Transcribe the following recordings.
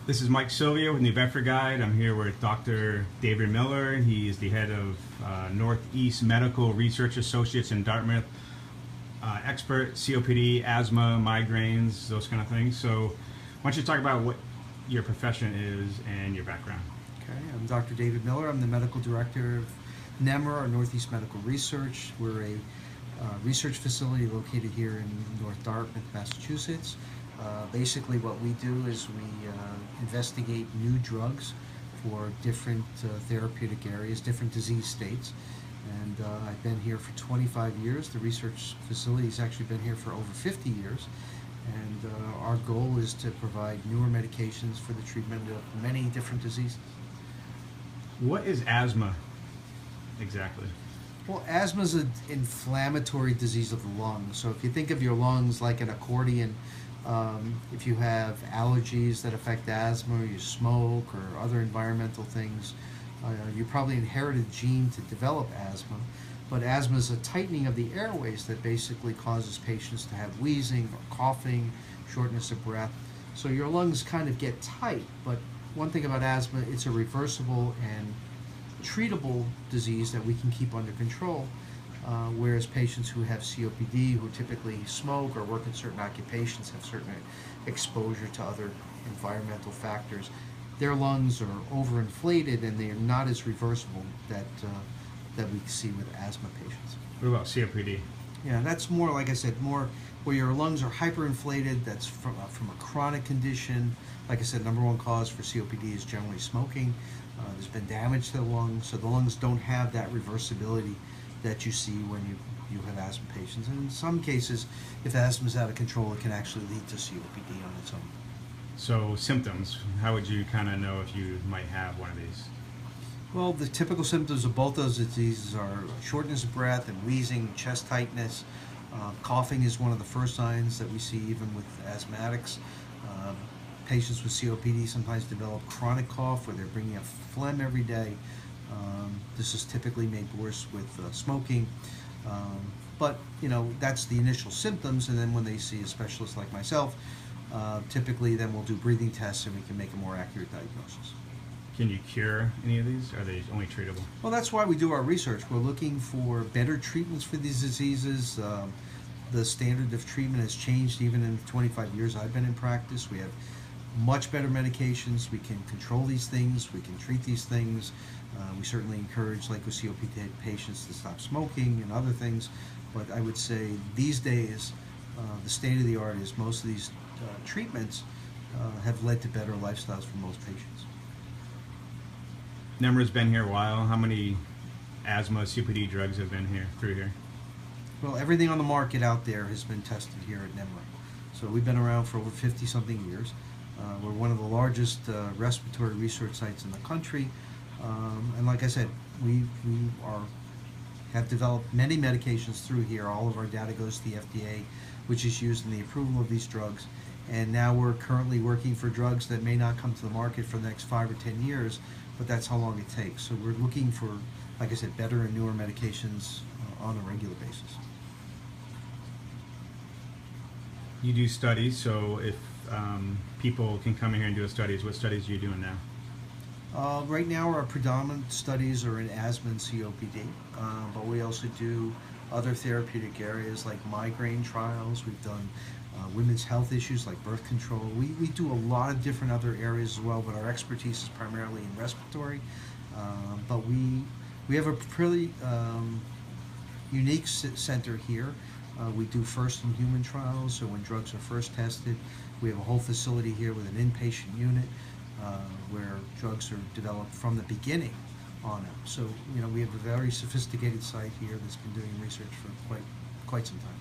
This is Mike Sylvia with New Bedford Guide. I'm here with Dr. David Miller. He is the head of Northeast Medical Research Associates in Dartmouth. Expert, COPD, asthma, migraines, those kind of things. So why don't you talk about what your profession is and your background? Okay, I'm Dr. David Miller. I'm the medical director of NEMR, or Northeast Medical Research. We're a research facility located here in North Dartmouth, Massachusetts. Basically what we do is we investigate new drugs for different therapeutic areas, different disease states. And I've been here for 25 years. The research facility has actually been here for over 50 years. And our goal is to provide newer medications for the treatment of many different diseases. What is asthma exactly? Well, asthma is an inflammatory disease of the lungs. So if you think of your lungs like an accordion, if you have allergies that affect asthma, or you smoke, or other environmental things, you probably inherited a gene to develop asthma. But asthma is a tightening of the airways that basically causes patients to have wheezing or coughing, shortness of breath. So your lungs kind of get tight. But one thing about asthma, it's a reversible and treatable disease that we can keep under control. Whereas patients who have COPD, who typically smoke or work in certain occupations, have certain exposure to other environmental factors, their lungs are overinflated and they are not as reversible that we see with asthma patients. What about COPD? Yeah, that's more, like I said, more where your lungs are hyperinflated. That's from a chronic condition. Like I said, number one cause for COPD is generally smoking. There's been damage to the lungs, so the lungs don't have that reversibility that you see when you have asthma patients. And in some cases, if asthma is out of control, it can actually lead to COPD on its own. So symptoms, how would you kind of know if you might have one of these? Well, the typical symptoms of both those diseases are shortness of breath and wheezing, chest tightness. Coughing is one of the first signs that we see even with asthmatics. Patients with COPD sometimes develop chronic cough where they're bringing up phlegm every day. This is typically made worse with smoking. But, you know, that's the initial symptoms, and then when they see a specialist like myself, typically then we'll do breathing tests and we can make a more accurate diagnosis. Can you cure any of these? Or are they only treatable? Well, that's why we do our research. We're looking for better treatments for these diseases. The standard of treatment has changed even in the 25 years I've been in practice. We have much better medications. We can control these things. We can treat these things. We certainly encourage, like with COPD patients, to stop smoking and other things. But I would say these days, the state of the art is most of these treatments have led to better lifestyles for most patients. NEMR's been here a while. How many asthma, COPD drugs have been through here? Well, everything on the market out there has been tested here at NEMR. So we've been around for over 50-something years. We're one of the largest respiratory research sites in the country. And like I said, we have developed many medications through here. All of our data goes to the FDA, which is used in the approval of these drugs. And now we're currently working for drugs that may not come to the market for the next 5 or 10 years, but that's how long it takes. So we're looking for, like I said, better and newer medications on a regular basis. You do studies, so if people can come in here and do studies, what studies are you doing now? Right now our predominant studies are in asthma and COPD, but we also do other therapeutic areas like migraine trials. We've done women's health issues like birth control. We do a lot of different other areas as well, but our expertise is primarily in respiratory. But we have a pretty unique center here. We do first-in-human trials, so when drugs are first tested, we have a whole facility here with an inpatient unit where drugs are developed from the beginning on them. So, you know, we have a very sophisticated site here that's been doing research for quite some time.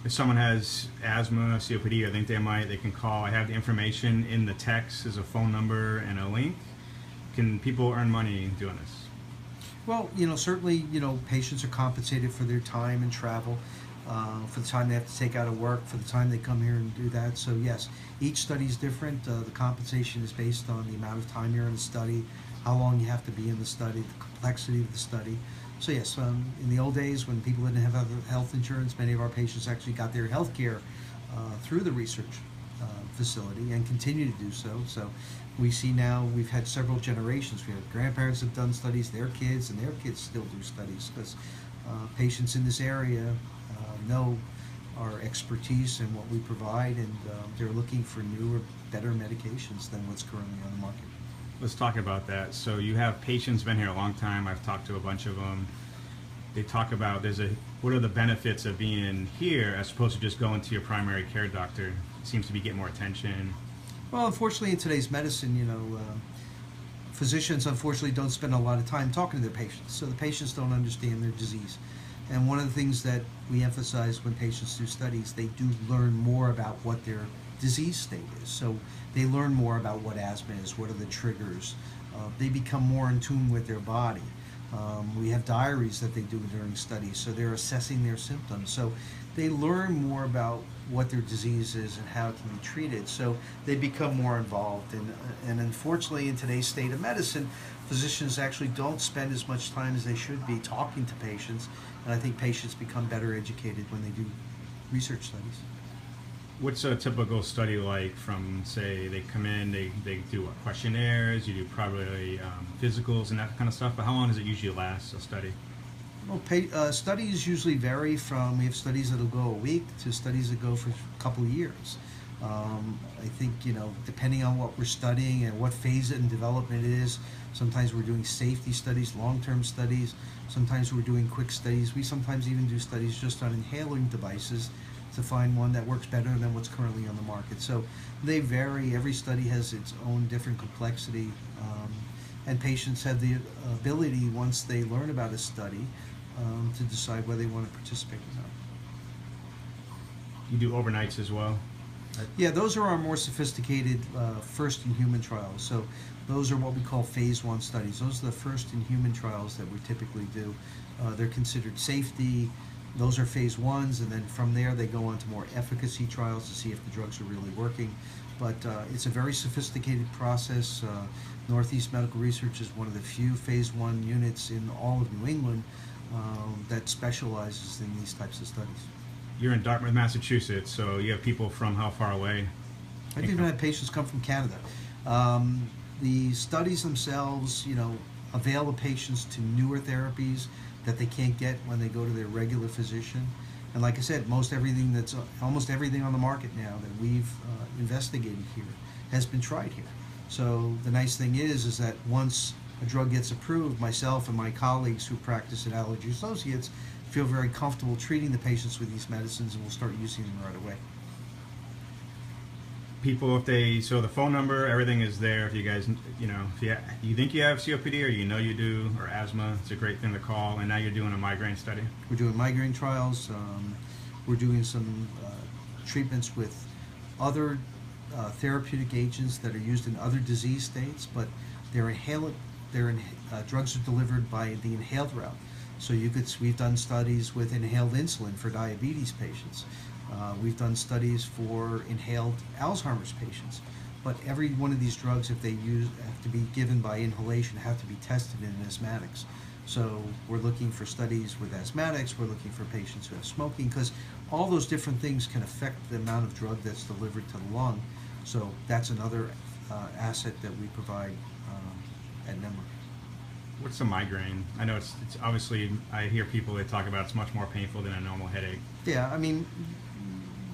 If someone has asthma, COPD, I think they can call. I have the information in the text. There's a phone number and a link. Can people earn money doing this? Well, you know, certainly, you know, patients are compensated for their time and travel, for the time they have to take out of work, for the time they come here and do that. So yes, each study is different. The compensation is based on the amount of time you're in the study, how long you have to be in the study, the complexity of the study. So yes, in the old days when people didn't have health insurance, many of our patients actually got their health care through the research. facility and continue to do so. So we see now we've had several generations. We have grandparents have done studies, their kids, and their kids still do studies because patients in this area know our expertise and what we provide, and they're looking for newer, better medications than what's currently on the market. Let's talk about that. So you have patients been here a long time. I've talked to a bunch of them. They talk about what are the benefits of being here as opposed to just going to your primary care doctor. It seems to be getting more attention. Well, unfortunately, in today's medicine, physicians unfortunately don't spend a lot of time talking to their patients, so the patients don't understand their disease. And one of the things that we emphasize when patients do studies, they do learn more about what their disease state is. So they learn more about what asthma is, what are the triggers. They become more in tune with their body. We have diaries that they do during studies, so they're assessing their symptoms. So they learn more about what their disease is and how it can be treated. So they become more involved. And unfortunately, in today's state of medicine, physicians actually don't spend as much time as they should be talking to patients. And I think patients become better educated when they do research studies. What's a typical study like from, say, they come in, they do what, questionnaires, you do probably physicals and that kind of stuff, but how long does it usually last, a study? Well, studies usually vary from, we have studies that'll go a week to studies that go for a couple of years. I think, depending on what we're studying and what phase in development it is, sometimes we're doing safety studies, long-term studies, sometimes we're doing quick studies. We sometimes even do studies just on inhaling devices to find one that works better than what's currently on the market. So they vary. Every study has its own different complexity, and patients have the ability, once they learn about a study, to decide whether they want to participate or not. You do overnights as well? Yeah, those are our more sophisticated first-in-human trials. So those are what we call phase 1 studies. Those are the first-in-human trials that we typically do. They're considered safety. Those are phase 1s, and then from there they go on to more efficacy trials to see if the drugs are really working. But it's a very sophisticated process. Northeast Medical Research is one of the few phase 1 units in all of New England that specializes in these types of studies. You're in Dartmouth, Massachusetts, so you have people from how far away? I've even had patients come from Canada. The studies themselves, avail the patients to newer therapies that they can't get when they go to their regular physician. And like I said, almost everything on the market now that we've investigated here has been tried here. So the nice thing is that once a drug gets approved, myself and my colleagues who practice at Allergy Associates feel very comfortable treating the patients with these medicines, and we'll start using them right away. People, so the phone number, everything is there. If you guys, if you think you have COPD or you do, or asthma, it's a great thing to call. And now you're doing a migraine study. We're doing migraine trials. We're doing some treatments with other therapeutic agents that are used in other disease states, but drugs are delivered by the inhaled route. So we've done studies with inhaled insulin for diabetes patients. We've done studies for inhaled Alzheimer's patients. But every one of these drugs, if they have to be given by inhalation, have to be tested in asthmatics. So we're looking for studies with asthmatics. We're looking for patients who have smoking, because all those different things can affect the amount of drug that's delivered to the lung. So that's another asset that we provide at Nemrick. What's a migraine? I know it's obviously, I hear people, they talk about it's much more painful than a normal headache. Yeah, I mean,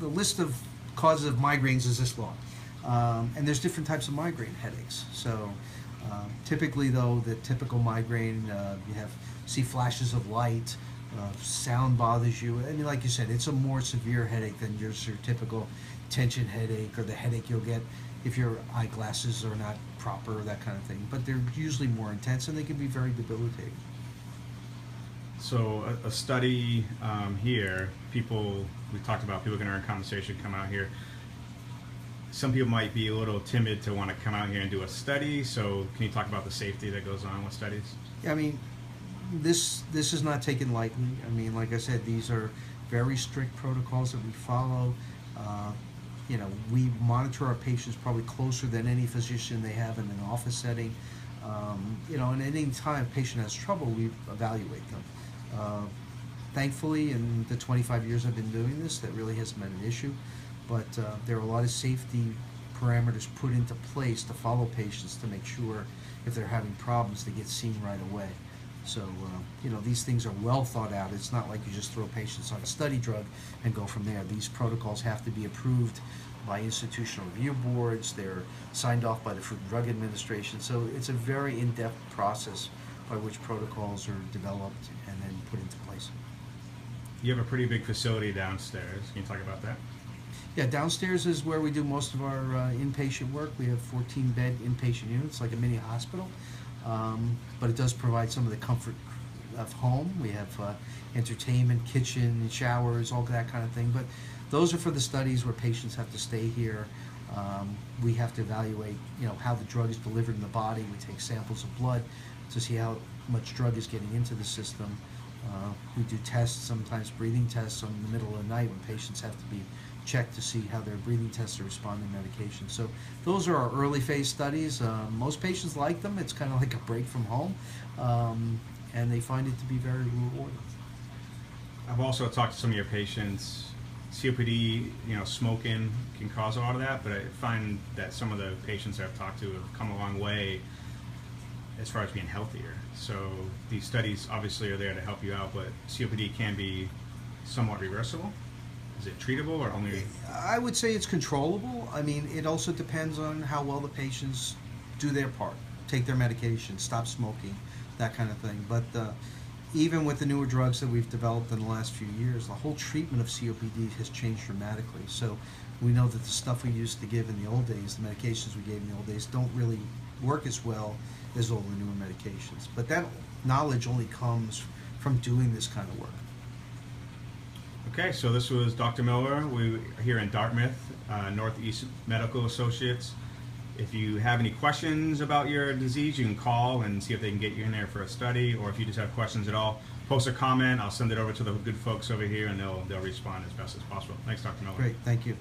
the list of causes of migraines is this long. And there's different types of migraine headaches. So typically, though, the typical migraine, you see flashes of light, sound bothers you. I mean, like you said, it's a more severe headache than your typical tension headache or the headache you'll get if your eyeglasses are not proper, that kind of thing. But they're usually more intense, and they can be very debilitating. So a study here, we talked about people can earn compensation, come out here. Some people might be a little timid to want to come out here and do a study. So can you talk about the safety that goes on with studies? Yeah, I mean, this is not taken lightly. I mean, like I said, these are very strict protocols that we follow. We monitor our patients probably closer than any physician they have in an office setting. And at any time a patient has trouble, we evaluate them. Thankfully, in the 25 years I've been doing this, that really hasn't been an issue. But there are a lot of safety parameters put into place to follow patients to make sure if they're having problems they get seen right away. So, these things are well thought out. It's not like you just throw patients on a study drug and go from there. These protocols have to be approved by institutional review boards. They're signed off by the Food and Drug Administration. So it's a very in-depth process by which protocols are developed and then put into place. You have a pretty big facility downstairs. Can you talk about that? Yeah, downstairs is where we do most of our inpatient work. We have 14-bed inpatient units, like a mini hospital. But it does provide some of the comfort of home. We have entertainment, kitchen, showers, all that kind of thing. But those are for the studies where patients have to stay here. We have to evaluate, how the drug is delivered in the body. We take samples of blood to see how much drug is getting into the system. We do tests, sometimes breathing tests in the middle of the night when patients have to be checked to see how their breathing tests are responding to medication. So those are our early phase studies. Most patients like them. It's kind of like a break from home, and they find it to be very rewarding. I've also talked to some of your patients. COPD, smoking can cause a lot of that, but I find that some of the patients I've talked to have come a long way as far as being healthier. So these studies obviously are there to help you out, but COPD can be somewhat reversible. Is it treatable or only? I would say it's controllable. I mean, it also depends on how well the patients do their part, take their medication, stop smoking, that kind of thing. But even with the newer drugs that we've developed in the last few years, the whole treatment of COPD has changed dramatically. So we know that the stuff we used to give in the old days, the medications we gave in the old days, don't really work as well as all the newer medications. But that knowledge only comes from doing this kind of work. Okay, so this was Dr. Miller. We are here in Dartmouth, Northeast Medical Associates. If you have any questions about your disease, you can call and see if they can get you in there for a study, or if you just have questions at all, post a comment. I'll send it over to the good folks over here, and they'll respond as best as possible. Thanks, Dr. Miller. Great, thank you.